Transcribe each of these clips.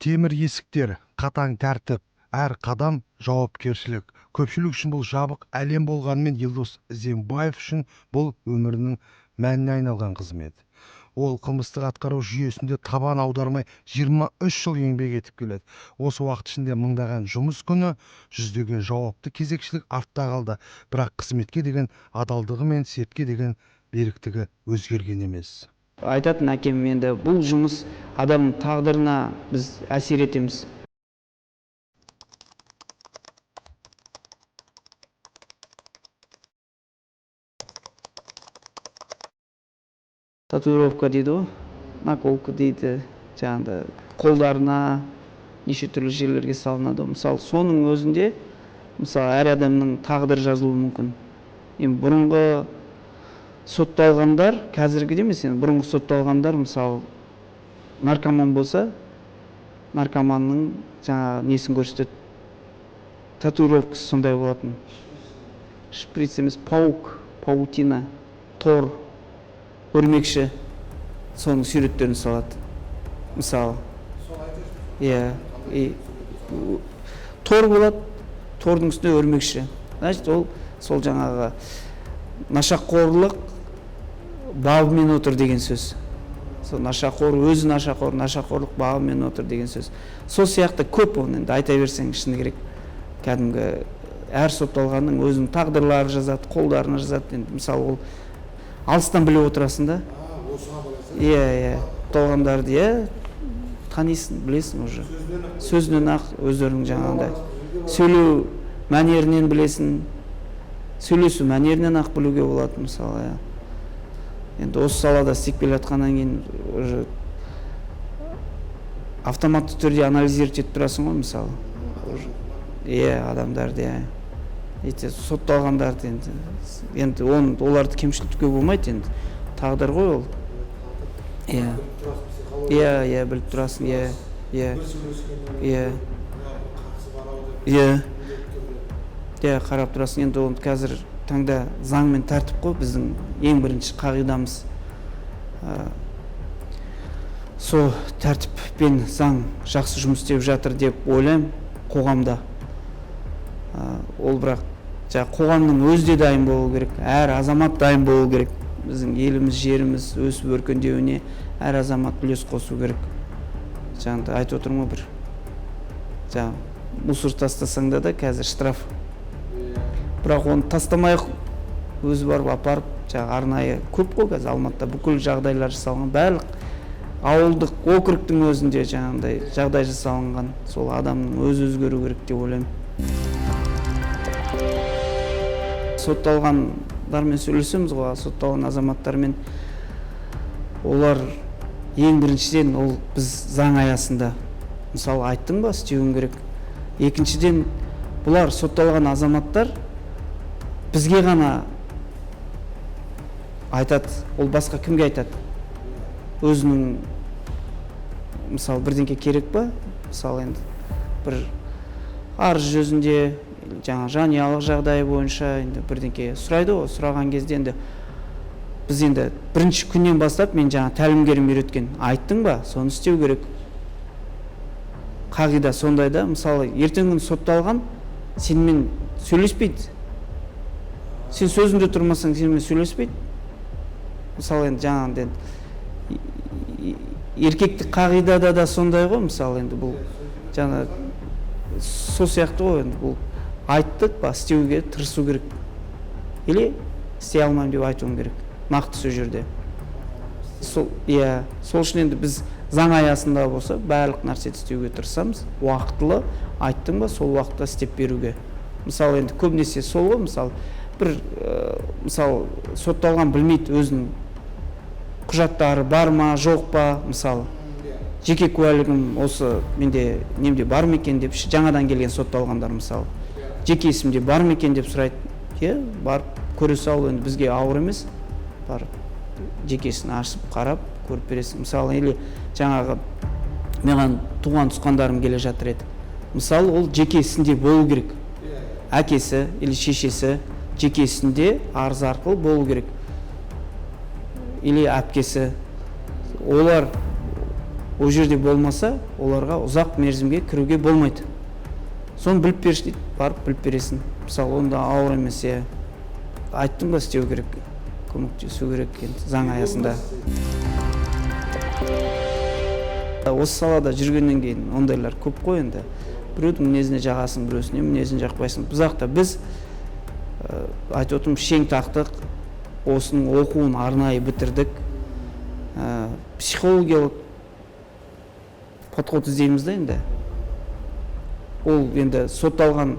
Темір есіктер, қатаң тәртіп, әр қадам жауапкершілік. Көпшілік үшін бұл жабық әлем болғанымен, Елдос Ізденбаев үшін бұл өмірінің мәніне айналған қызмет. Ол қылмыстық атқару жүйесінде табан аудармай 23 жыл еңбек етіп келеді. Осы уақыт ішінде мыңдаған жұмыс күні, жүздеген жауапты кезекшілік артта қалды. Бірақ қызметке деген адалдығы мен сертке деген беріктігі өзгерген емес. Айтатын әкем, енді бұл жұмыс адамның тағдырына біз әсер етеміз. Татуировка дейді ғой, наколка дейді, жаңағыда қолдарына неше түрлі жерлерге салынады. Мысалы, соның өзінде әр адамның тағдыры жазылуы мүмкін. Енді бұрынғы сотталғандар, қазіргі емес, бұрынғы сотталғандар, мысалы, наркоман болса, наркоманның жаңа несін көрсетеді. Татуировкасы сондай болатын. Шприц емес, паук, паутина, тор, өрмекші, соның суреттерін салады. Мысалы, тор болады, тордың үстіне өрмекші. Значит, ол сол жаңағы нашақорлық бабымен отыр деген сөз. Сол нашақор, өзі нашақор, нашақорлық бабымен отыр деген сөз. Сол сияқты көп оны енді айта берсең шыны керек. Кәдімгі әр сотталғанның өзінің тағдырлары жазады, қолдарына жазады. Енді мысалы ол алыстан біле отырасың да. Сотталғандарды танисың, білесің уже. Сөзінен ақ өздерінің жаңағындай сөйлеу мәнерінен білесің. Сөйлесу мәнерінен ақ білуге болады, мысалы. Енді осы салада істеп келе жатқаннан кейін автоматты түрде анализировать етіп тұрасың ғой, мысалы. Адамдарды, сотталғандарды енді оларды кемшілдікке болмайды, енді тағдыр ғой ол. Біліп тұрасың, қарап тұрасың. Енді оны қазір таңда заң мен тәртіп қой, біздің ең бірінші қағидамыз. Сол тәртіп пен заң жақсы жұмыс істеп жатыр деп ойлаймын қоғамда. Ол бірақ қоғамның өзі де дайын болу керек, әр азамат дайын болу керек. Біздің еліміз, жеріміз өсіп өркендеуіне әр азамат үлес қосу керек. Жаңағыда айтып отырмын ғой, бір мусор тастасаң да қазір штраф. Бірақ оны тастамай өзі барып апарып, арнайы көп қой қазір Алматыда бүкіл жағдайлар жасалған, барлық ауылдық округтің өзінде жаңағыдай жағдай жасалынған. Сол адамның өзі өзгеру керек деп ойлаймын. Сотталғандармен сөйлесеміз ғой, сотталған азаматтармен. Олар ең біріншіден ол біз заң аясында, мысалы, айттың ба, істеуің керек. Екіншіден, бұлар сотталған азаматтар бізге ғана айтады, ол басқа кімге айтады? Өзінің, мысалы, бірдеңке керек па? Мысалы, енді бір арыз жүзінде, жанұялық жағдайы бойынша бірдеңке сұрайды ғой, сұраған кезде енді біз енді бірінші күннен бастап мен тәлімгерім үйреткен, айттың ба, соны істеу керек. Қағида сондай да, мысалы, ертең күні сотталған сенімен сөйлеспейді. Сен сөзіңде тұрмасаң, сенімен сөйлеспейді. Мысалы, енді еркектік қағидада да сондай ғой, мысалы, енді бұл сол сияқты ғой, енді бұл айттық па, істеуге тырысу керек. Или істей алмаймын деп айтуым керек. Нақты сол жерде. Сол үшін енді біз заң аясында болса, барлық нәрсені істеуге тырысамыз. Уақытылы айттың ба, сол уақытта істеп беруге. Мысалы, енді көбінесе сол ғой, мысалы, сотталған білмейді өзінің құжаттары бар ма, жоқ па, мысалы. Жеке куәлігім осы менде немде бар ма екен деп, жаңадан келген сотталғандар, мысалы. Жеке есімде бар ма екен деп сұрайды. Барып көре салу енді бізге ауыр емес. Барып жекесін ашып, қарап, көріп бересің. Мысалы, или жаңағы маған туған тұсқандарым келе жатыр еді. Мысалы, ол жекесінде болу керек. Әкесі или шешесі жекесінде арыз арқылы болу керек. Или әпкесі. Олар ол жерде болмаса оларға ұзақ мерзімге кіруге болмайды. Соны біліп берші дейді, барып біліп бересің. Мысалы, онда ауыр емес, айттым ба істеу керек, көмектесу керек заң аясында. Осы салада жүргеннен кейін ондайлар көп қой енді. Біреудің мінезіне жағасың, біреусіне мінезіне жақпайсың. Бұзақта біз айтып отырмын, шең тақтық, осының оқуын арнайы бітірдік. Психологиялық подход іздейміз да енді. Ол енді сотталған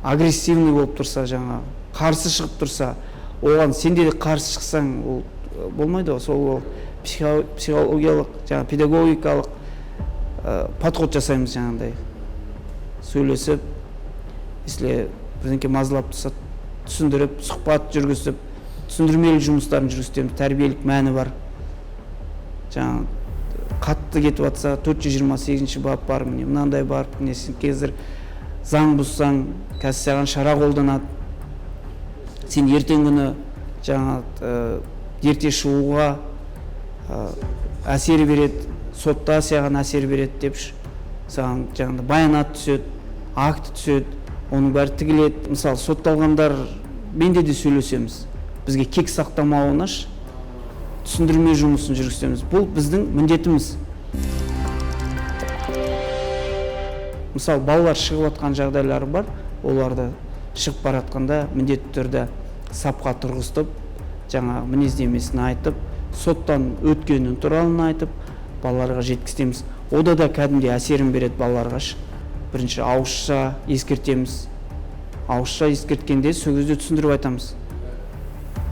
агрессивный болып тұрса, жаңа қарсы шығып тұрса, оған сенде де қарсы шықсаң, ол болмайды ғой. Сол психологиялық, жаңа педагогикалық подход жасаймыз жаңағыдай. Сөйлесіп, если бірдеңке мазалап тұрса, түсіндіріп, сұхбат жүргізіп, түсіндірмелік жұмыстарын жүргіземіз, тәрбиелік мәні бар. Жаңа қатты кетіп жатса 428 бап бар, міне мынандай бар, міне сен қазір заң бұзсаң, қазір саған шара қолданады. Сен ертең күні жаңа ерте шығуға әсер береді, сотта саған әсер береді деп саған жаңа баянат түседі, акт түседі, оның бәрі тігіледі. Мысалы, сотталғандар менде де сөйлесеміз. Бізге кек сақтамауынаш түсіндірме жұмысын жүргіземіз. Бұл біздің міндетіміз. Мысалы, балалар шығып жатқан жағдайлары бар. Оларды шығып баратқанда міндетті түрде сапқа тұрғызып, жаңа мінездемесін айтып, соттан өткенін туралы айтып, балаларға жеткіземіз. Ода да кәдімгідей әсерін береді балаларға. Бірінші ауызша ескертеміз. Ауызша ескерткенде сол кезде түсіндіріп айтамыз.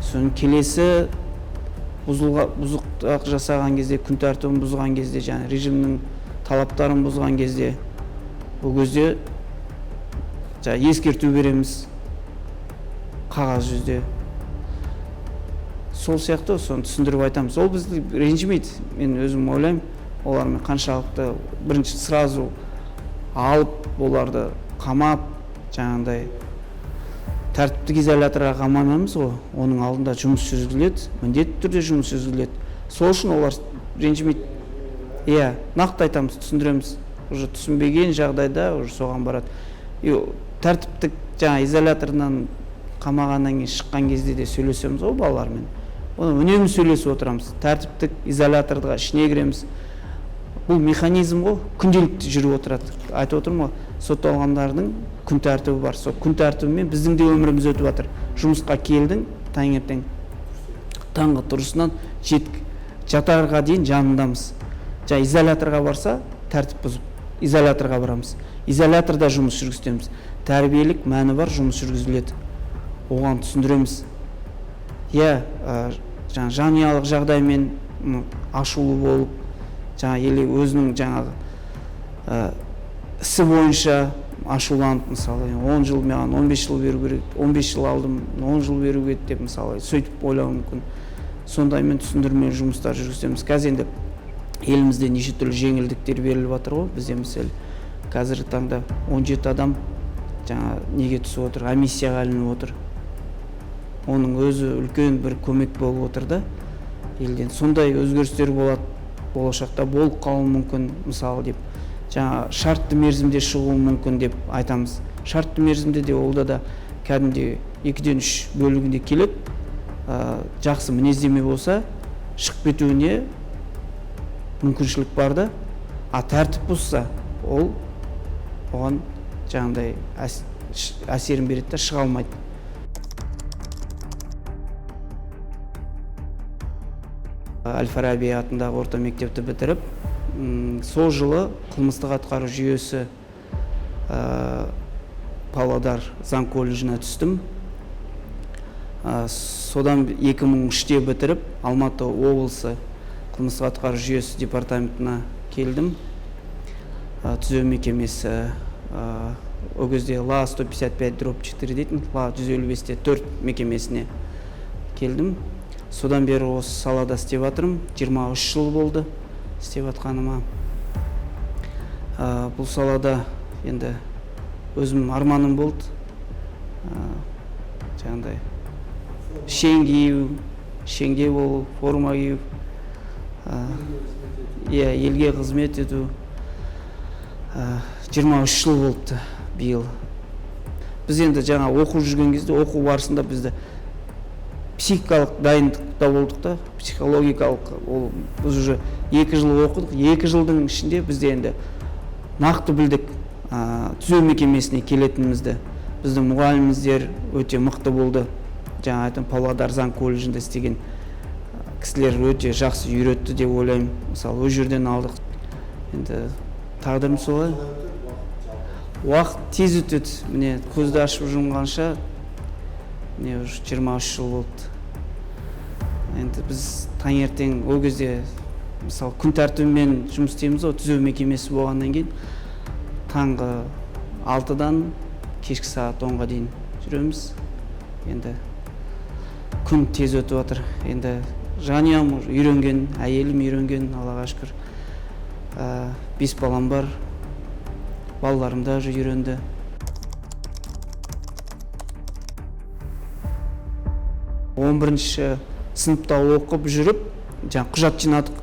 Соның келесі бұзықтық жасаған кезде, күн тәртібін бұзған кезде, және режимнің талаптарын бұзған кезде, бұл кезде ескерту береміз қағаз жүзде. Сол сияқты соны түсіндіріп айтамыз. Ол бізді ренжімейді. Мен өзім ойлаймын, олармен қаншалықты бірінші сразу алып, оларды қамап, жаңағыдай тәртіптік изоляторға қамамаймыз ғой. Оның алдында жұмыс жүргізіледі, міндетті түрде жұмыс жүргізіледі. Сол үшін олар ренжімейді. Нақты айтамыз, түсіндіреміз. Уже түсінбеген жағдайда уже соған барады. Тәртіптік жаңа изолятордан қамағаннан кейін шыққан кезде де сөйлесеміз ғой балалармен. Оны үнемі сөйлесіп отырамыз. Тәртіптік изоляторға ішіне кіреміз. Бұл механизм ғой, күнделікті жүріп отырады. Айтып отырмын ғой, сотталғандардың күн тәртібі бар. Сол күн тәртібімен біздің де өміріміз өтіп жатыр. Жұмысқа келдің, таңертең таңғы тұрысынан жатарға дейін жанындамыз. Изоляторға барса, тәртіп бұзып, изоляторға барамыз. Изоляторда жұмыс жүргіземіз. Тәрбиелік мәні бар жұмыс жүргізіледі. Оған түсіндіреміз. Жанұялық жағдаймен ашулы болып, или өзінің жаңағы ісі бойынша ашуланып, мысалы 10 жыл маған 15 жыл беру керек, 15 жыл алдым 10 жыл беру керек деп мысалы сөйтіп ойлауы мүмкін. Сондаймен түсіндірме жұмыстар жүргіземіз. Қазір енді елімізде неше түрлі жеңілдіктер беріліп жатыр ғой. Бізде мысалы қазіргі таңда 17 адам жаңа неге түсіп отыр, амнистияға ілініп отыр. Оның өзі үлкен бір көмек болып отыр да елден. Сондай өзгерістер болады, болашақта болып қалуы мүмкін, мысалы деп. Жаңа шартты мерзімде шығуы мүмкін деп айтамыз. Шартты мерзімде де олда да кәдімде 2-ден 3 бөлігінде келеді. Жақсы мінездеме болса, шығып кетуіне мүмкіншілік бар да. Тәртіп бұзса, ол оған жаңағыдай әсерін береді да, шыға алмайды. Әл-Фараби атындағы орта мектепті бітіріп, сол жылы қылмыстық атқару жүйесі Павлодар заң колледжіне түстім. Содан 2003-те бітіріп, Алматы облысы қылмыстық атқару жүйесі департаментіне келдім. Түзеу мекемесі о кезде ла 155/4 дейтін, ла 155-те 4 мекемесіне келдім. Содан бері осы салада істеп жатырмын. 23 жыл болды істеп жатқаныма. Бұл салада енді өзім арманым болды. Жаңағыдай шен кию, шенге болу, форма кию. елге қызмет ету 23 жыл болыпты биыл. Біз енді жаңа оқу жүрген кезде, оқу барысында бізді психикалық дайындықта болдық та, психологикалық, біз уже 2 жыл оқыдық. 2 жылдың ішінде бізде енді нақты білдік түзеу мекемесіне келетінімізді. Біздің мұғаліміміздер өте мықты болды. Жаңа айтам, Павлодар заң колледжінде істеген кісілер өте жақсы үйретті деп ойлаймын. Мысалы, өз жерден алдық. Енді тағдырым солай. Уақыт тез өтеді. Міне, көзді ашып жұмғанша, міне, 23 жыл болды. Енді біз таңертең ол кезде, мысалы, күн тәртібімен жұмыс істейміз, түзеу мекемесі болғаннан кейін, таңғы 6-дан кешкі сағат 10-ға дейін жүреміз. Енді күн тез өтіп жатыр. Енді жанұям үйренген, әйелім үйренген, Аллаға шүкір. 5 балам бар. Балаларым да үйренді. Он бірінші сыныпта оқып жүріп, құжат жинадық.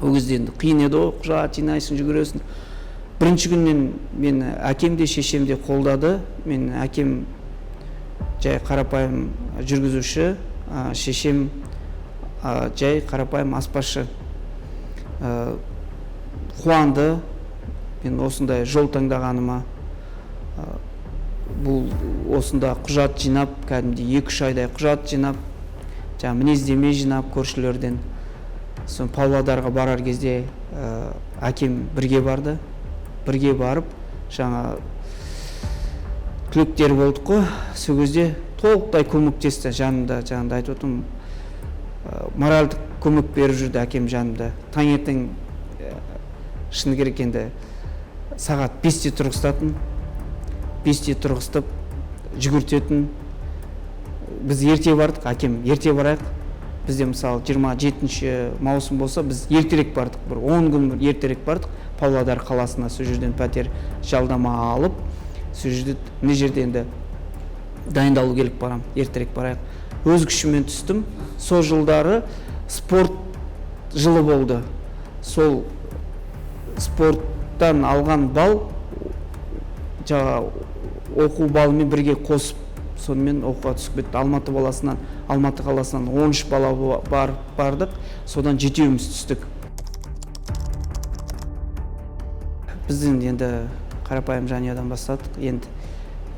Ол кезде енді қиын еді, құжат жинайсың, жүгіресің. Бірінші күннен мен әкем де, шешем де қолдады. Мен әкем жай қарапайым жүргізуші, шешем жай қарапайым аспазшы. Қуанды мен осындай жол таңдағаныма. Бұл осында құжат жинап, кәдімгідей 2-3 айдай құжат жинап, мінездеме жинап көршілерден. Сон Павлодарға барар кезде әкем бірге барды. Бірге барып, жаңа түлектер болдық қой. Сол кезде толықтай көмектесті жанымда, жаңағыдай айтып отырмын. Моральдық көмек беріп жүрді әкем жанымда. Таңертең шыны керек енді сағат 5-те тұрғызатын. 5-те тұрғызтып жүгіртетін. Біз ерте бардық, әкем ерте барайық. Бізде мысалы 27 маусым болса, біз ертерек бардық, бір 10 күн ертерек бардық. Павлодар қаласына сол жерден пәтер жалдама алып, сол жерде енді дайындалу келіп барам, ертерек барайық. Өз күшімен түстім. Сол жылдары спорт жылы болды. Сол спорттан алған бал жаңа оқу балымен бірге қосып, сонымен оқуға түсіп кетті. Алматы қаласынан 13 бала бардық, содан 7-уміз түстік. Біздің енді қарапайым жанұядан бастадық.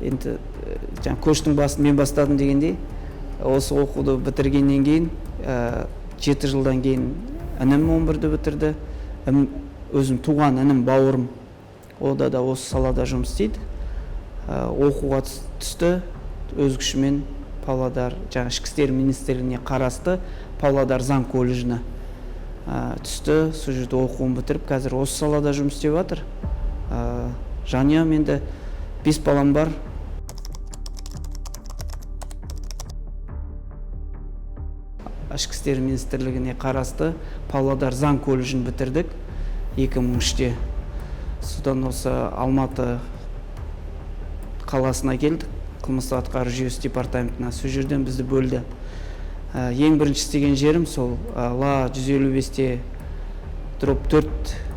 Енді көштің басын мен бастадым дегендей, осы оқуды бітіргеннен кейін 7 жылдан кейін інім 11-ді бітірді. Өзім туған інім, бауырым, ода да осы салада жұмыс істейді. Оқуға түсті, өз күшімен Павлодар, ішкі істер министрлігіне қарасты Павлодар заң колледжіне түсті. Сол жерде оқуын бітіріп, қазір осы салада жұмыс істеп жатыр. Жанұям енді 5 балам бар. Ішкі істер министрлігіне қарасты Павлодар заң колледжін бітірдік 2003-те. Содан осы Алматы қаласына келдік, қылмыстық атқару жүйесі департаментіне. Сол жерден бізді бөлді. Ең бірінші істеген жерім сол ла 155-те дроп 4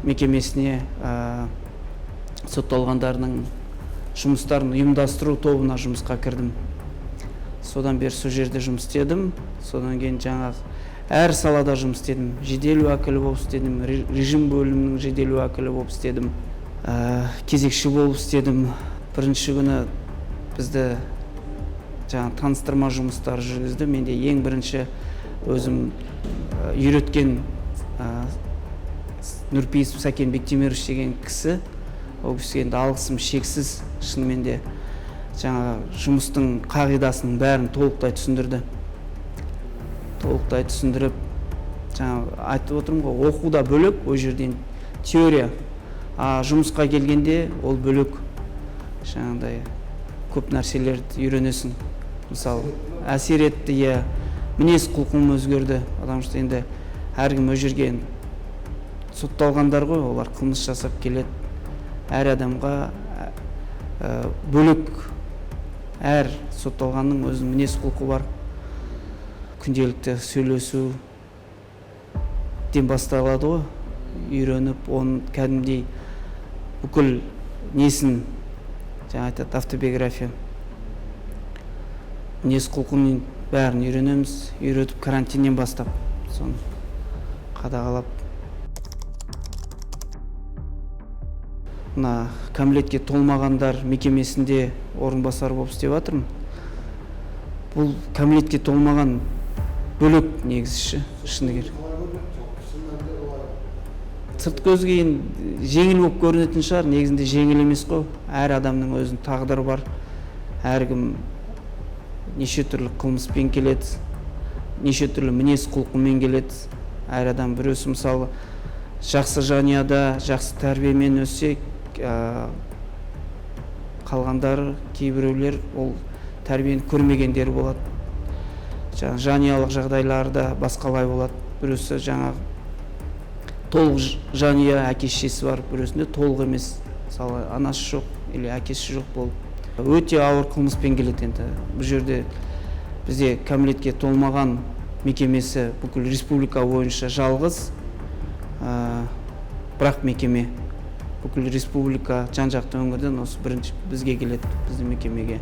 мекемесіне сотталғандардың жұмыстарын ұйымдастыру тобына жұмысқа кірдім. Содан бері сол жерде жұмыс істедім. Содан кейін жаңағы әр салада жұмыс істедім. Жедел уәкілі болып істедім, режим бөлімінің жедел уәкілі болып істедім, кезекші болып істедім. Бірінші күні бізді таныстырма жұмыстары жүргізді. Менде ең бірінші өзім үйреткен Нұрпейісов Сәкен Бектемирович деген кісі. Ол кісіге енді алғысым шексіз, шынымен де жұмыстың қағидасының бәрін толықтай түсіндірді. Толықтай түсіндіріп, айтып отырмын ғой, оқуда бөлек, ол жерден теория, жұмысқа келгенде ол бөлек. Көп нәрселерді үйренесің. Мысалы, әсер етті, мінез құлқым өзгерді. Адам үшін енді әркім өз жерге сотталғандар ғой, олар қылмыс жасап келеді. Әр адамға бөлек, әр сотталғанның өзінің мінез құлқы бар. Күнделікті сөйлесу ден басталады ғой. үйреніп, оның кәдімгідей бүкіл несін, жаңа айтады автобиография, мінез құлқын бәрін үйренеміз, үйретіп карантиннен бастап соны қадағалап. Мына кәмелетке толмағандар мекемесінде орынбасар болып істеп жатырмын. Бұл кәмелетке толмаған бөлек негізі шыны керек. Сырт көзге жеңіл болып көрінетін шығар, негізінде жеңіл емес қой. Әр адамның өзінің тағдыры бар. Әркім неше түрлі қылмыспен келеді, неше түрлі мінез құлқымен келеді. Әр адам біреусі мысалы жақсы жанұяда, жақсы тәрбиемен өссе, қалғандары кейбіреулер ол тәрбиені көрмегендер болады. Жанұялық жағдайларда басқалай болады. Біреусі жаңағы толық жанұя, әке-шешесі бар, біреусінде толық емес, мысалы анасы жоқ или әкесі жоқ болып. Өте ауыр қылмыспен келеді енді. Бұл жерде бізде кәмелетке толмаған мекемесі бүкіл республика бойынша жалғыз, бірақ мекеме бүкіл республика жан-жақты өңірден осы бірінші бізге келеді, біздің мекемеге.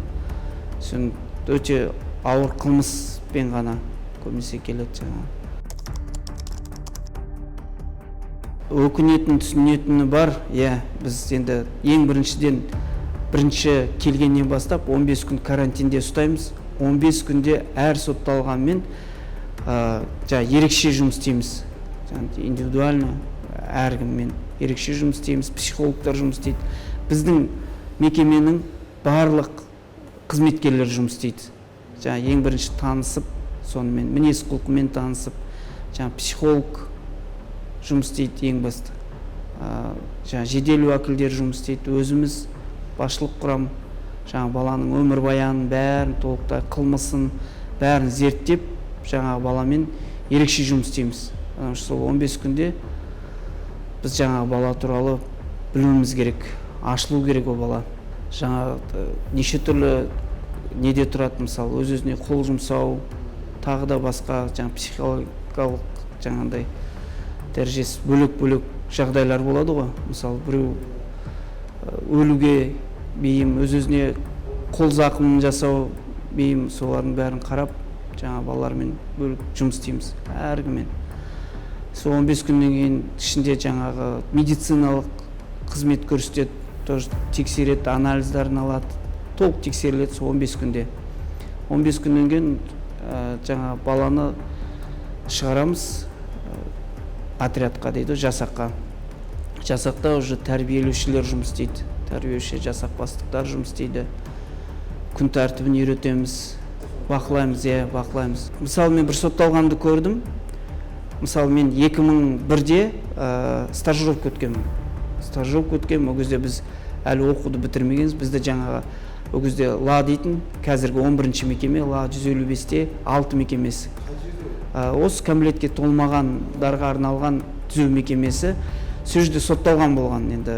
Сон өте ауыр қылмыспен ғана көбінесе келеді жаңа. Өкінетін, түсінетіні бар. Біз енді ең бірінші келгеннен бастап 15 күн карантинде ұстаймыз. 15 күнде әр сотталғанмен ерекше жұмыс істейміз. Индивидуально әркіммен ерекше жұмыс істейміз, психологтар жұмыс істейді. Біздің мекеменің барлық қызметкерлер жұмыс істейді. Ең бірінші танысып, сонымен мінез құлқымен танысып, психолог жұмыс істейді ең басты. Жедел уәкілдер жұмыс істейді. Өзіміз басшылық құрам, баланың өмір баянын бәрін толықтай, қылмысын бәрін зерттеп, баламен ерекше жұмыс істейміз. Сол 15 күнде біз бала туралы білуіміз керек, ашылу керек о бала. Неше түрлі неде тұрады, мысалы өз-өзіне қол жұмсау, тағы да басқа психологиялық дәрежесі бөлек-бөлек жағдайлар болады ғой. Мысалы біреу өлуге бейім, өз-өзіне қол зақымын жасау бейім, солардың бәрін қарап, балалармен бөліп жұмыс істейміз әркіммен. Сол 15 күннен кейін ішінде медициналық қызмет көрсетеді, тексереді, анализдарын алады, толық тексеріледі сол 15 күнде. 15 күннен кейін баланы шығарамыз отрядқа дейді, жасаққа. Жасақта уже тәрбиелеушілер жұмыс істейді, тәрбиелеуші жасақ бастықтар жұмыс істейді. Күн тәртібін үйретеміз, бақылаймыз. Мысалы мен бір сотталғанды көрдім. Мысалы мен 2001-де стажировка өткенмін. Ол кезде біз әлі оқуды бітірмегенбіз. Бізді ол кезде ла дейтін, қазіргі 11-ші мекеме, ла 155-те 6 мекемесі. Осы кәмелетке толмағандарға арналған түзеу мекемесі сол жерде сотталған болған. Енді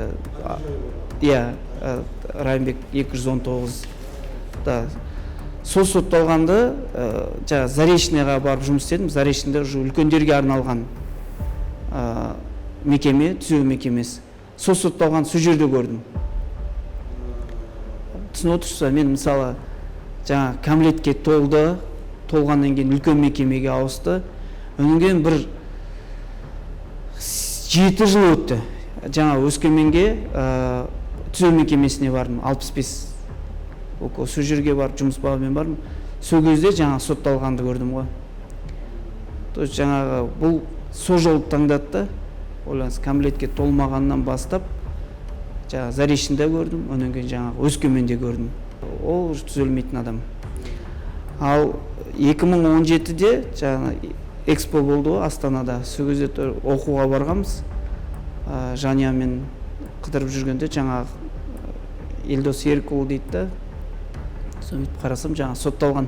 Райымбек 219-да сол сотталғанды Заречныйға барып жұмыс істедім. Заречныйда үлкендерге арналған мекеме, түзеу мекемесі. Сол сотталған сол жерде көрдім. Түсініп отырсыз, мен мысалы кәмелетке толғаннан кейін үлкен мекемеге ауысты. Онан кейін бір 7 жыл өтті. Өскеменге түзеу мекемесіне бардым, 65 сол жерге барып жұмыс бабымен бардым. Сол кезде сотталғанды көрдім ғой. Бұл сол жолды таңдатты. Ойлаңыз, кәмелетке толмағаннан бастап Заречныйда көрдім, онан кейін Өскеменде көрдім. Ол түзелмейтін адам. Ал 2017-де экспо болды ғой Астанада. Сол кезде оқуға барғанбыз. Жаниямен қыдырып жүргенде Елдос Ерікұлы дейді да. Сөйтіп қарасам сотталған,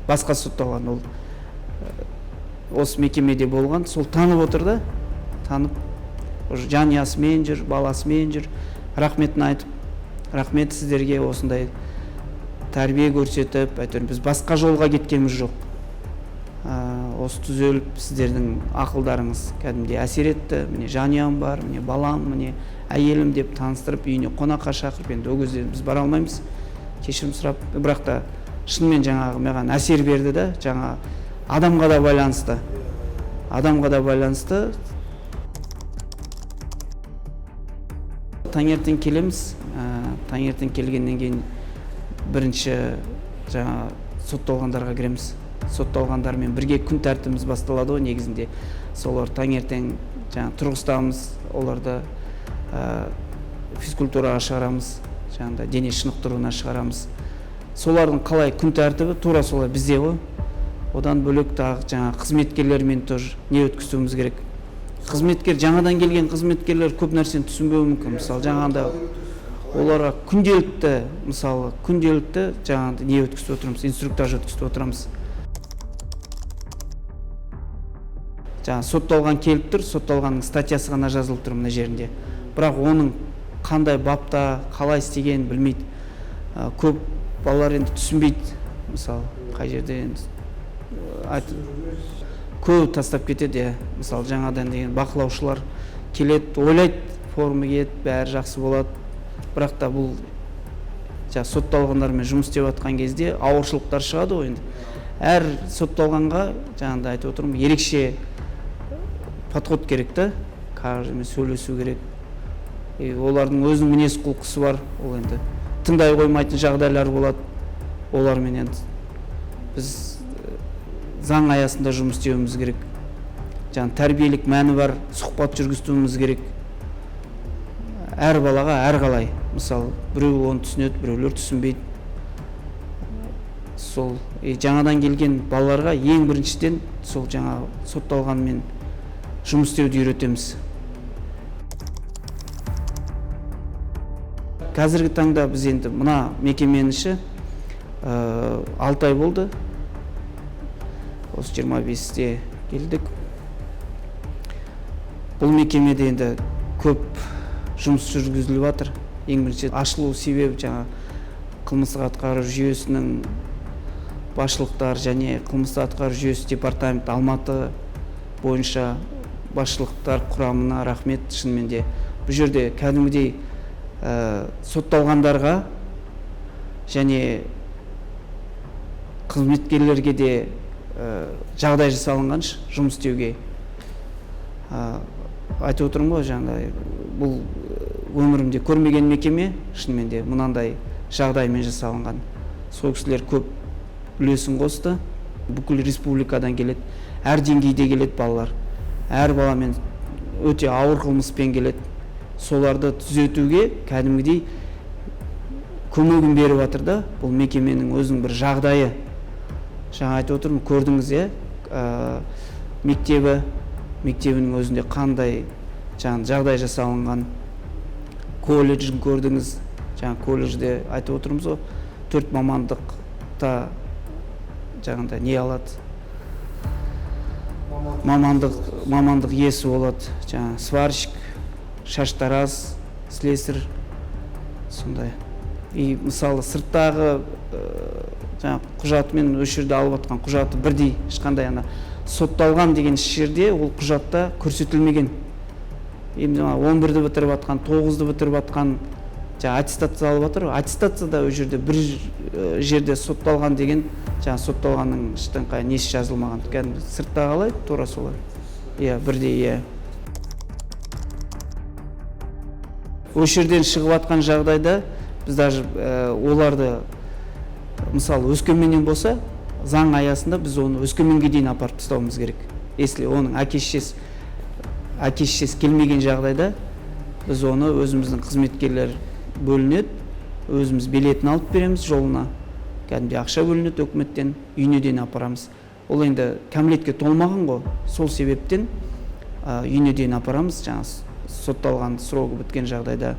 басқа сотталған, ол осы мекемеде болған, сол танып отыр да, танып, жанұясымен жүр, баласымен жүр, рахметін айтып, рахмет сіздерге осындай тәрбие көрсетіп, біз басқа жолға кеткеніміз жоқ. осы түзеліп сіздердің ақылдарыңыз кәдімгідей әсер етті. Міне жанұям бар, міне балам, міне әйелім деп таныстырып үйіне қонаққа шақырып, енді ол кезде біз бара алмаймыз, кешірім сұрап, бірақ та шынымен жаңағы маған әсер берді да, жаңа адамға да байланысты. Таңертең келеміз, таңертең келгеннен кейін бірінші жаңа сотталғандарға кіреміз. Сотталғандармен бірге күн тәртібіміз басталады ғой негізінде. Солар таңертең жаңа тұрғызтамыз, оларды физкультураға шығарамыз, жаңағыдай дене шынықтыруына шығарамыз. Солардың қалай күн тәртібі тура солай бізде ғой. Одан бөлек тағы жаңа қызметкерлермен тоже не өткізуіміз керек. Қызметкер, жаңадан келген қызметкерлер көп нәрсені түсінбеуі мүмкін. Мысалы жаңағында оларға күнделікті жаңағыдай не өткізіп отырмыз, инструктаж өткізіп отырамыз. Жаңа сотталған келіп тұр, сотталғанның статьясы ғана жазылып тұр мына жерінде. Бірақ оның қандай бапта, қалай істеген білмейді. Көп балалар енді түсінбейді. Мысалы, қай жерде енді көп тастап кетеді. Мысалы, жаңадан деген бақылаушылар келеді, ойлайды, форма киеді, бәрі жақсы болады. Бірақ та бұл сотталғандармен жұмыс істеп жатқан кезде ауыршылықтар шығады ғой енді. Әр сотталғанға жаңағыдай айтып отырмын, ерекше подход керек та, каждыймен сөйлесу керек. Олардың өзінің мінез құлқысы бар, ол енді тыңдай қоймайтын жағдайлар болады. Олармен енді біз заң аясында жұмыс істеуіміз керек. Жаңа тәрбиелік мәні бар, сұхбат жүргізуіміз керек. Әр балаға әрқалай. Мысалы, біреу оны түсінеді, біреулер түсінбейді. Сол жаңадан келген балаларға ең біріншіден сол жаңа сотталғанмен жұмыс істеуді үйретеміз. Қазіргі таңда біз енді мына мекеменің іші 6 ай болды. Осы 25-те келдік. Бұл мекемеде енді көп жұмыс жүргізіліп жатыр. Ең бірінші ашылу себебі жаңа қылмыстық атқару жүйесінің басшылықтар және қылмыстық атқару жүйесі департамент Алматы бойынша басшылықтар құрамына рахмет. Шынымен де бұл жерде кәдімгідей сотталғандарға және қызметкерлерге де жағдай жасалынған жұмыс істеуге. Айтып отырмын ғой, жаңағыдай бұл өмірімде көрмеген мекеме, шынымен де мынандай жағдаймен жасалынған. Сол кісілер көп үлесін қосты. Бүкіл республикадан келеді, әр деңгейде келеді балалар. Әр баламен өте ауыр қылмыспен келеді. Соларды түзетуге кәдімгідей көмегін беріп жатыр да, бұл мекеменің өзінің бір жағдайы. Жаңа айтып отырмын, көрдіңіз, мектебінің өзінде қандай жағдай жасалынған. Колледжін көрдіңіз, жаңа колледжде айтып отырмыз ғой, 4 мамандықта жаңағыдай не алады, мамандық иесі болады. Жаңа сварщик, шаштараз, слесарь, сондай. И мысалы сырттағы құжатымен осы жерде алып жатқан құжаты бірдей, ешқандай сотталған деген жерде ол құжатта көрсетілмеген. Енді 11-ді бітіріп жатқан, 9-ды бітіріп жатқан аттестация алып жатыр. Аттестацияда ол жерде бір жерде сотталған деген сотталғанның ешқандай несі жазылмаған. Кәдімгі сыртта қалай, тура солай. Бірдей. Осы жерден шығып жатқан жағдайда біз даже оларды мысалы Өскеменнен болса, заң аясында біз оны Өскеменге дейін апарып тастауымыз керек. Если оның әке-шешесі келмеген жағдайда біз оны өзіміздің қызметкерлер бөлінеді, өзіміз билетін алып береміз жолына. Кәдімгі ақша бөлінеді өкіметтен, үйіне дейін апарамыз. Ол енді кәмелетке толмаған ғой. Сол себептен үйіне дейін апарамыз, сотталған сроғы біткен жағдайда.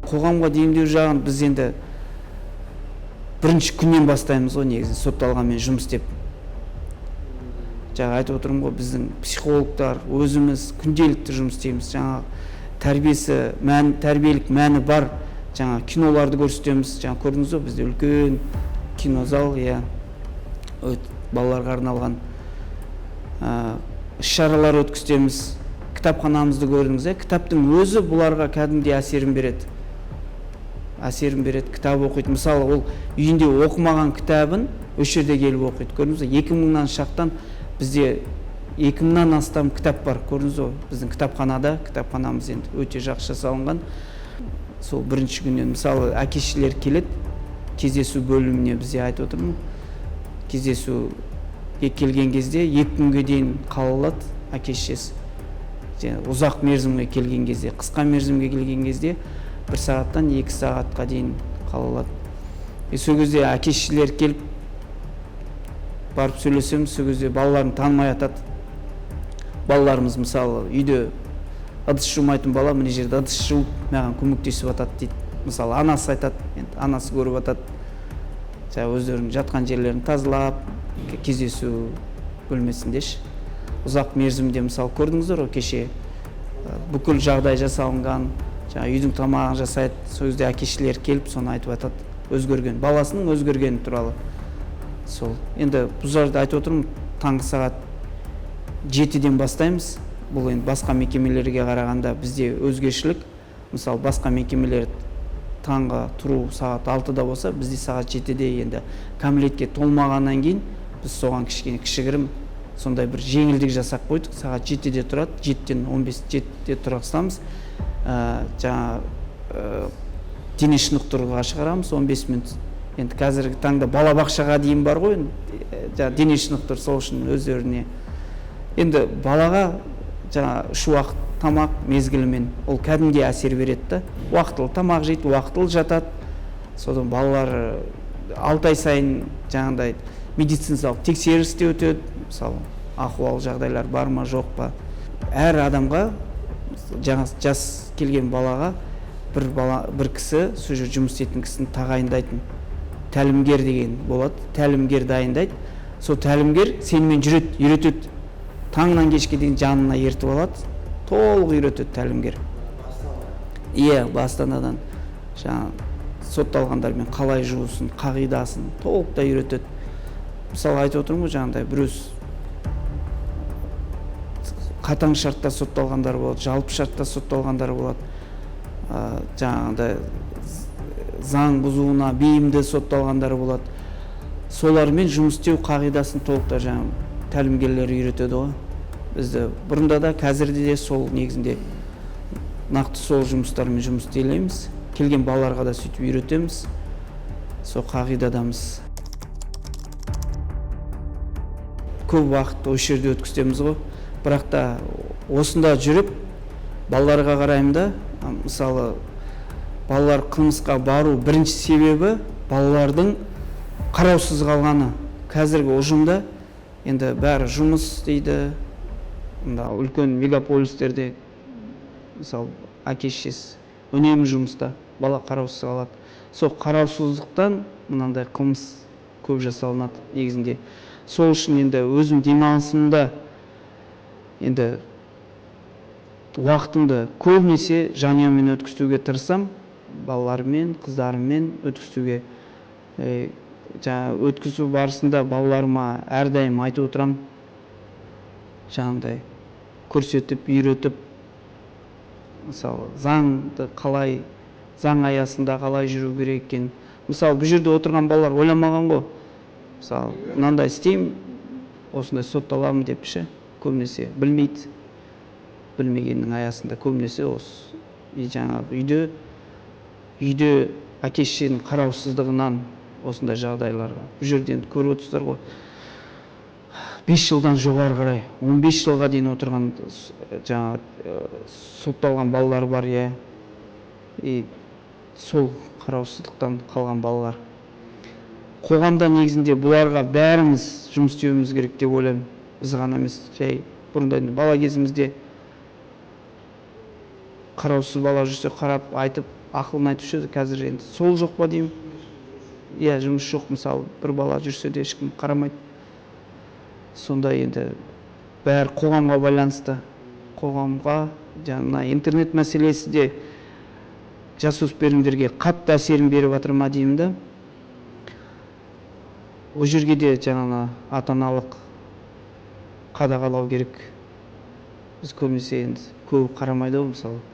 Қоғамға дейімдеу жағын біз енді бірінші күннен бастаймыз ғой, негізі сотталғанмен жұмыс істеп. Айтып отырмын ғой, біздің психологтар, өзіміз күнделікті жұмыс істейміз. Тәрбиелік мәні бар. Киноларды көрсетеміз. Көрдіңіз ғой, бізде үлкен кинозал, балаларға арналған іс-шаралар өткіземіз. Кітапханамызды көрдіңіз, кітаптың өзі бұларға кәдімгідей әсерін береді. Кітап оқиды. Мысалы, ол үйінде оқымаған кітабын осы жерде келіп оқиды. Көрдіңіз бе? 2000-нан шақтан бізде 2000-нан астам кітап бар. Көрдіңіз бе? Біздің кітапханамыз енді өте жақсы жасалынған. Сол бірінші күннен мысалы әке-шешелер келеді, кездесу бөліміне бізде айтып отырмын. Кездесуге келген кезде 2 күнге дейін қалалады әке-шешесі. Ұзақ мерзімге келген кезде, қысқа мерзімге келген кезде 1 сағаттан 2 сағатқа дейін қалалады. Сол кезде әке-шешелер келіп барып сөйлесеміз, сол кезде балаларын танымай атады. Балаларымыз мысалы үйде ыдыс жумайтын бала мына жерде ыдыс жуып маған көмектесіп атады дейді. Мысалы анасы айтады, енді анасы көріп атады. Өздерінің жатқан жерлерін тазалап, кездесу бөлмесіндеші. Ұзақ мерзімде мысалы көрдіңіздер ғой, кеше бүкіл жағдай жасалынған, үйдің тамағын жасайды. Сол кезде әке-шешелер келіп соны айтып атады, өзгерген, баласының өзгергені туралы. Сол. Енді бұл жерде айтып отырмын, таңғы сағат 7-ден бастаймыз. Бұл енді басқа мекемелерге қарағанда бізде өзгешілік. Мысалы басқа мекемелер таңғы тұру сағат 6-да болса, бізде сағат 7-де енді кәмелетке толмағаннан кейін біз соған кішігірім сондай бір жеңілдік жасап қойдық. Сағат 7-де тұрады, 7-ден 15-7-де тұрақсамыз. Дене шынықтыруға шығарамыз 15 минут. Енді қазіргі таңда балабақшаға дейін бар ғой, дене шынықтыру сол үшін өздеріне. Енді балаға үш уақыт тамақ мезгілімен ол кәдімгідей әсер береді. Уақытылы тамақ жейді, уақытылы жатады. Содан балалар 6 ай сайын жаңағыдай медициналық тексерісте өтеді. Мысалы, ахуал жағдайлар бар ма, жоқ па. Әр адамға, жас келген балаға бір кісі, сол жер жұмыс істейтін кісіні тағайындайтын тәлімгер деген болады. Тәлімгер дайындайды. Сол тәлімгер сенімен үйретеді. Таңнан кешке дейін жанына ертіп алады. Толық үйретеді тәлімгер. Бастанадан сотталғандармен қалай жуысын, қағидасын толықтай үйретеді. Мысалы айтып отырмын ғой, жаңағыдай біреу қатаң шартта сотталғандар болады, жалпы шартта сотталғандар болады. Жаңағыдай заң бұзуына бейімді сотталғандар болады. Солармен жұмыс істеу қағидасын толықтай тәлімгерлер үйретеді ғой. Бізді бұрында да, қазірде де сол негізінде нақты сол жұмыстармен жұмыс істейміз. Келген балаларға да сөйтіп үйретеміз. Сол қағидадамыз. Көп уақыт осы жерде өткіземіз ғой. Бірақ та осында жүріп балаларға қараймын да, мысалы балалар қылмысқа бару бірінші себебі балалардың қараусыз қалғаны. Қазіргі ұжымда енді бәрі жұмыс істейді. Үлкен мегаполистерде мысалы әке-шешесі үнемі жұмыста, бала қараусыз қалады. Сол қараусыздықтан мынандай қылмыс көп жасалынады негізінде. Сол үшін енді өзім демалысымда енді уақытымды көбінесе жанұямен өткізуге тырысам, балалармен, қыздарыммен өткізуге. Өткізу барысында балаларыма әрдайым айтып отырам, жаңағыдай көрсетіп, үйретіп, мысалы заңды қалай, заң аясында қалай жүру керек екен. Мысалы бұл жерде отырған балалар ойламаған ғой. Мысалы мынандай істеймін, осындай сотталамын деп көбінесе білмейді. Білмегеннің аясында көбінесе осы жаңағы үйде әке-шешенің қараусыздығынан осындай жағдайларға. Бұл жерден көріп отырсыздар ғой. 5 жылдан жоғары қарай, 15 жылға дейін отырған сотталған балалар бар, сол қараусыздықтан қалған балалар. Қоғамда негізінде бұларға бәріміз жұмыс істеуіміз керек деп ойлаймын. Біз ғана емес, бұрында бала кезімізде қараусыз бала жүрсе қарап, айтып, ақылын айтып жүрсе, қазір енді сол жоқ па деймін. Жұмыс жоқ, мысалы, бір бала жүрсе де ешкім қарамайды. Сонда енді бәрі қоғамға байланысты. Қоғамға, жаңа интернет мәселесі де жасөспірімдерге қатты әсерін беріп жатыр ма деймін да. Ол жерге де жаңағы ата-аналық қадағалау керек. Біз көбінесе енді көп қарамайды ғой, мысалы.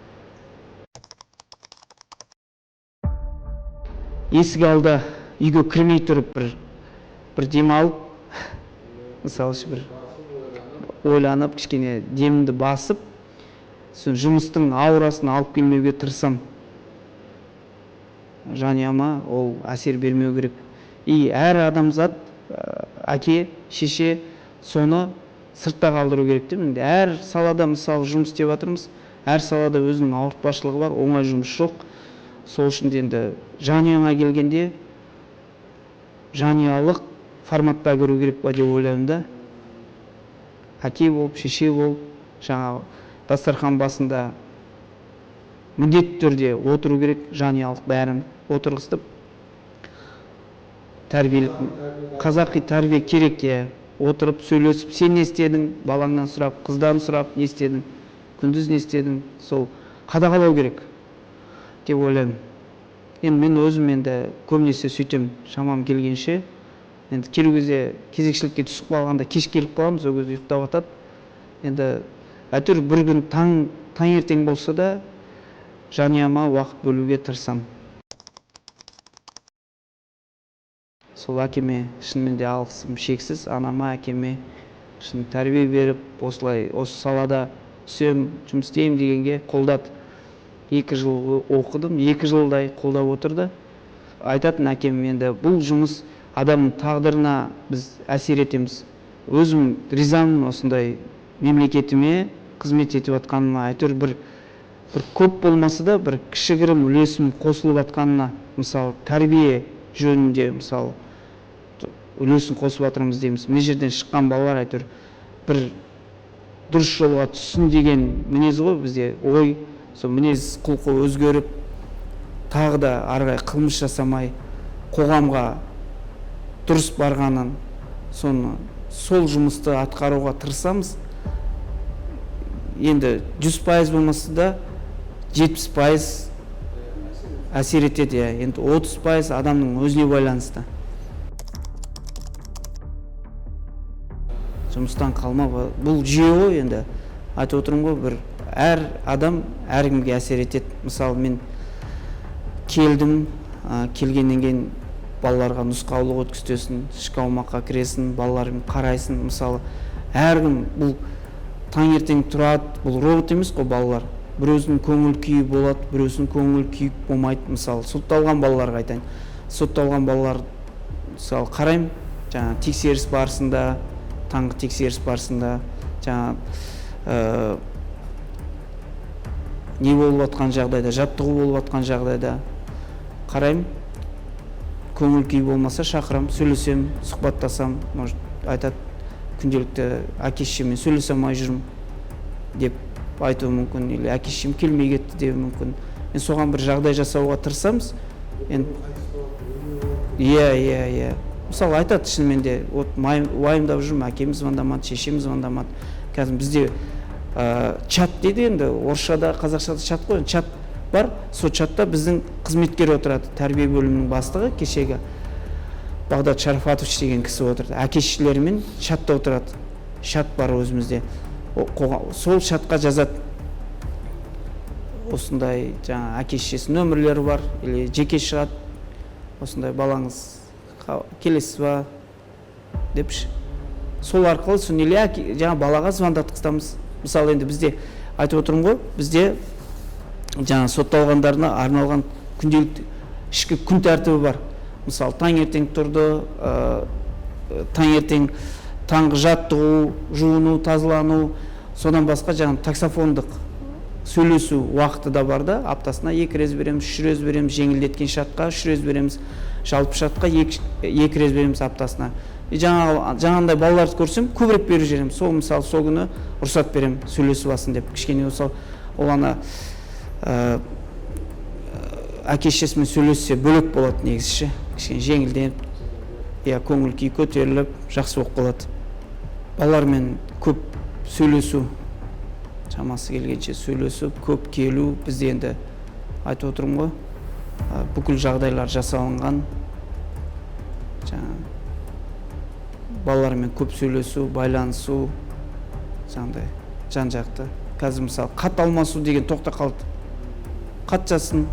Есік алды үйге кірмей тұрып бір демалып, мысалы бір ойланып, кішкене демімді басып, жұмыстың аурасын алып келмеуге тырысам. Жанұяма ол әсер бермеу керек. И әр адамзат, әке, шеше соны сыртта қалдыру керек деп. Әр салада мысалы жұмыс істеп жатырмыз, әр салада өзінің ауыртпашылығы бар, оңай жұмыс жоқ. Сол үшін енді жанұяңа келгенде жанұялық форматта көру керек па деп ойлаймын да. Әке болып, шеше болып, жаңағы дастархан басында міндетті түрде отыру керек, жанұялық бәрін отырғызып. Тәрбиелік, қазақи тәрбие керек, отырып сөйлесіп, сен не істедің, балаңнан сұрап, қыздан сұрап, не істедің, күндіз не істедің, сол қадағалау керек деп ойлаймын. Енді мен өзім енді көбінесе сөйтем, шамам келгенше. Енді келу кезде кезекшілікке түсіп қалғанда кеш келіп қаламыз, ол кезде ұйықтап жатады. Енді әйтеуір бір күн таңертең болса да жанұяма уақыт бөлуге тырысам. Сол әкеме шынымен де алғысым шексіз, анама, әкеме шын тәрбие беріп, осылай осы салада түсем, жұмыс істеймін дегенге қолдады. 2 жыл оқыдым, 2 жылдай қолдап отырды. Айтатын әкем, енді бұл жұмыс адамның тағдырына біз әсер етеміз. Өзім ризамын осындай мемлекетіме қызмет етіп жатқаныма. Әйтеуір бір көп болмаса да бір кішігірім үлесім қосылып жатқанына, мысалы тәрбие жөнінде мысалы үлесін қосып жатырмыз дейміз. Мына жерден шыққан балалар әйтеуір бір дұрыс жолға түссін деген мінез ғой бізде, ой. Сол мінез құлқы өзгеріп, тағы да арғай қылмыс жасамай, қоғамға дұрыс барғанын, сол жұмысты атқаруға тырысамыз. Енді 100% болмаса да 70% әсер етеді. Енді 30% адамның өзіне байланысты. Жұмыстан қалма, бұл жүйе ғой, енді айтып отырмын ғой, бір әр адам әркімге әсер етеді. Мысалы мен келдім, келгеннен кейін балаларға нұсқаулық өткізесің, ішкі аумаққа кіресің, балалармен қарайсың. Мысалы әркім бұл таңертең тұрады, бұл робот емес қой балалар. Біреудің көңіл күйі болады, біреудің көңіл күйі болмайды. Мысалы сотталған балаларға айтайын. Сотталған балалар мысалы қараймын, жаңа тексеріс барысында, таңғы тексеріс барысында, жаңа не болып жатқан жағдайда, жаттығу болып жатқан жағдайда қараймын, көңіл күй болмаса шақырам, сөйлесем, сұхбаттасам, может айтады, күнделікті әке-шешеммен сөйлесе алмай жүрмін деп айтуы мүмкін, или әке-шешем келмей кетті деуі мүмкін. Мен соған бір жағдай жасауға тырысамыз. Иә. Мысалы айтады шынымен де, уайымдап жүрмін, әкем звондамады, шешем звондамады. Қазір бізде чат дейді, енді орысшада, қазақшада чат қой, чат бар. Сол чатта біздің қызметкер отырады, тәрбие бөлімінің бастығы, кешегі Бағдат Шарафатович деген кісі отырды. Әке-шешелерімен чатта отырады. Чат бар өзімізде. Сол чатқа жазады. Осындай жаңа әке-шешесі нөмірлері бар, или жеке шығады. Осындай балаңыз келесіз ба депші. Сол арқылы или жаңа балаға звондатқызамыз. Мысалы енді бізде айтып отырмын ғой, бізде жаңа сотталғандарына арналған күнделікті ішкі күн тәртібі бар. Мысалы таңертең тұрды, таңертең таңғы жаттығу, жуыну, тазалану, содан басқа жаңа таксофондық сөйлесу уақыты да бар да, аптасына 2 рет береміз, 3 рет береміз, жеңілдеткен шартқа 3 рет береміз, жалпы шартқа 2 рет береміз аптасына. Жаңағындай балаларды көрсем, көбірек беріп жіберемін. Сол мысалы сол күні рұқсат беремін, сөйлесіп алсын деп. Кішкене ол ана әке-шешесімен сөйлессе бөлек болады негізі. Кішкене жеңілденіп, көңіл күй көтеріліп, жақсы болып қалады. Балалармен көп сөйлесу, шамасы келгенше сөйлесу, көп келу, бізде енді айтып отырмын ғой, бүкіл жағдайлар жасалынған. балалармен көп сөйлесу, байланысу, жаңағыдай жан жақты. Қазір мысалы хат алмасу деген тоқтап қалды. Хат жазсын,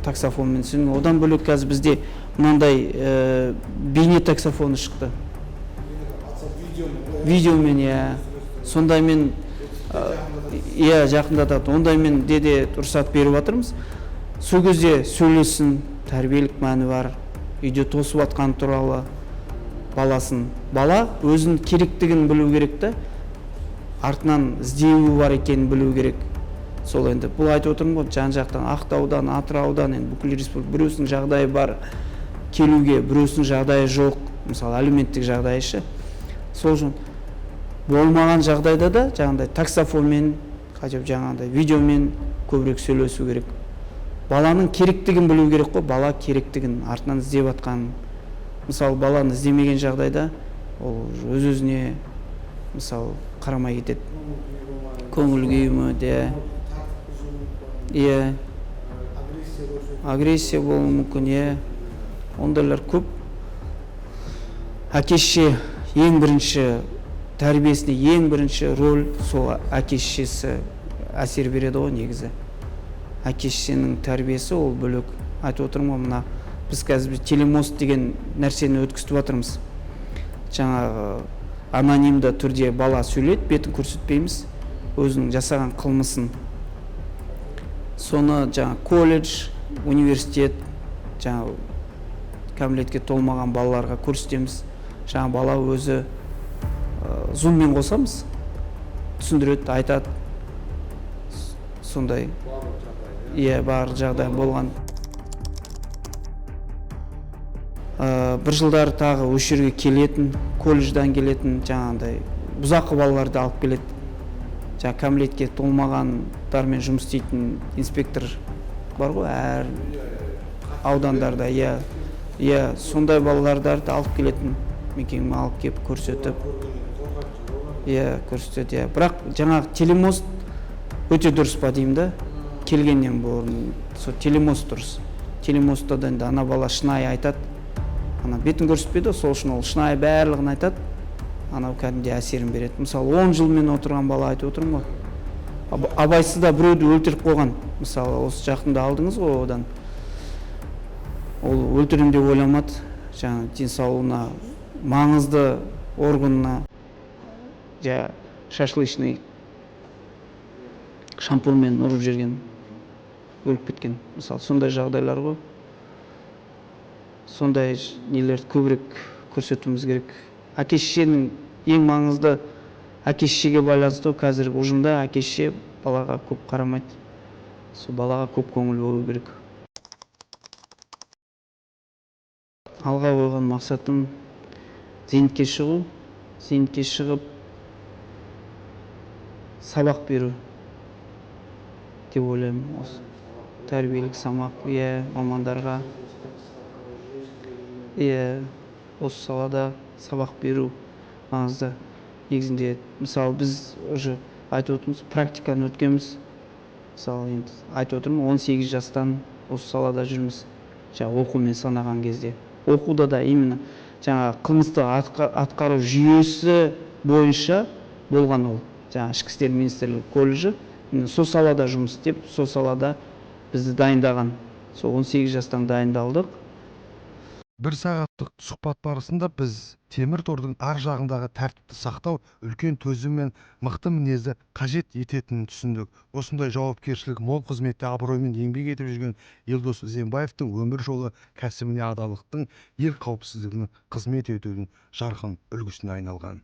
таксофонмен сен. Одан бөлек қазір бізде мынандай бейне таксофоны шықты. Видеомен, иә. Сондаймен иә, жақындатады. Ондаймен де рұқсат беріп жатырмыз. Сол кезде сөйлессін, тәрбиелік мәні бар. Үйде тосып жатқан туралы баласын. Бала өзінің керектігін білу керек та, артынан іздеуі бар екенін білу керек. Сол енді бұл айтып отырмын ғой, жан-жақтан Ақтаудан, Атыраудан, енді бүкіл республика, біреусінің жағдайы бар келуге, біреусінің жағдайы жоқ, мысалы әлеуметтік жағдайы. Сол үшін болмаған жағдайда да жаңағыдай таксофонмен, жаңағыдай видеомен көбірек сөйлесу керек. Баланың керектігін білу керек қой, бала керектігін артынан іздеп жатқан. Мысалы баланы іздемеген жағдайда ол өз-өзіне мысалы қарамай кетеді. Көңіл күйі де, иә, агрессия болуы мүмкін, иә. Ондайлар көп. Әке-шеше ең бірінші тәрбиесіне ең бірінші рөл сол әке-шешесі әсер береді ғой негізі. Әке-шешенің тәрбиесі ол бөлек. Айтып отырмын ғой, мына біз қазір телемост деген нәрсені өткізіп жатырмыз. Жаңағы анонимді түрде бала сөйлейді, бетін көрсетпейміз, өзінің жасаған қылмысын. Соны жаңа колледж, университет, жаңа кәмелетке толмаған балаларға көрсетеміз. Жаңа бала өзі зуммен қосамыз, түсіндіреді, айтады. Сондай, иә, бар жағдай болған. Бір жылдар тағы осы жерге келетін, колледждан келетін, жаңағыдай бұзақы балаларды алып келеді. Жаңа кәмелетке толмағандармен жұмыс істейтін инспектор бар ғой, әр аудандарда, иә, сондай балаларды алып келетін, мекеме алып келіп көрсетіп, иә, көрсетеді, иә. Бірақ жаңағы телемост өте дұрыс па деймін да, келгеннен бұрын, сол телемост дұрыс. Телемостта да ана бала шынайы айтады, ана бетін көрсетпейді, сол үшін ол шынайы барлығын айтады, анау кәдімгідей әсерін береді. Мысалы 10 жылмен отырған бала айтып отырмын ғой, абайсызда біреуді өлтіріп қойған. Мысалы осы жақында алдыңыз ғой одан, ол өлтірем деп ойламады, жаңа денсаулығына, маңызды органына шашлычный шампурмен ұрып жерген, өліп кеткен. Мысалы сондай жағдайлар ғой. Сондай нелерді көбірек көрсетуіміз керек. Әке-шешенің ең маңызды, әке-шешеге байланысты қазіргі ұжымда әке-шеше балаға көп қарамайды. Сол балаға көп көңіл бөлу керек. Алға қойған мақсатым зейнетке шығу, зейнетке шығып сабақ беру деп ойлаймын. Осы тәрбиелік сабақ, иә, мамандарға, иә, осы салада сабақ беру маңызды. Негізінде, мысалы біз уже айтып отырмыз, практиканы өткенбіз. Мысалы енді айтып отырмын, 18 жастан осы салада жүрміз. Жаңа оқумен санаған кезде. Оқуда да именно жаңа қылмысты атқару жүйесі бойынша болған ол. Жаңа ішкі істер министрлігі колледжі, сол салада жұмыс істеп, сол салада бізді дайындаған. Сол 18 жастан дайындалдық. Бір сағаттық сұхбат барысында біз темір тордың ар жағындағы тәртіпті сақтау үлкен төзім мен мықты мінезді қажет ететінін түсіндік. Осындай жауапкершілік мол қызметте абыроймен еңбек етіп жүрген Елдос Ізембаевтың өмір жолы кәсібіне адалдықтың, ел қауіпсіздігінің қызмет етудің жарқын үлгісіне айналған.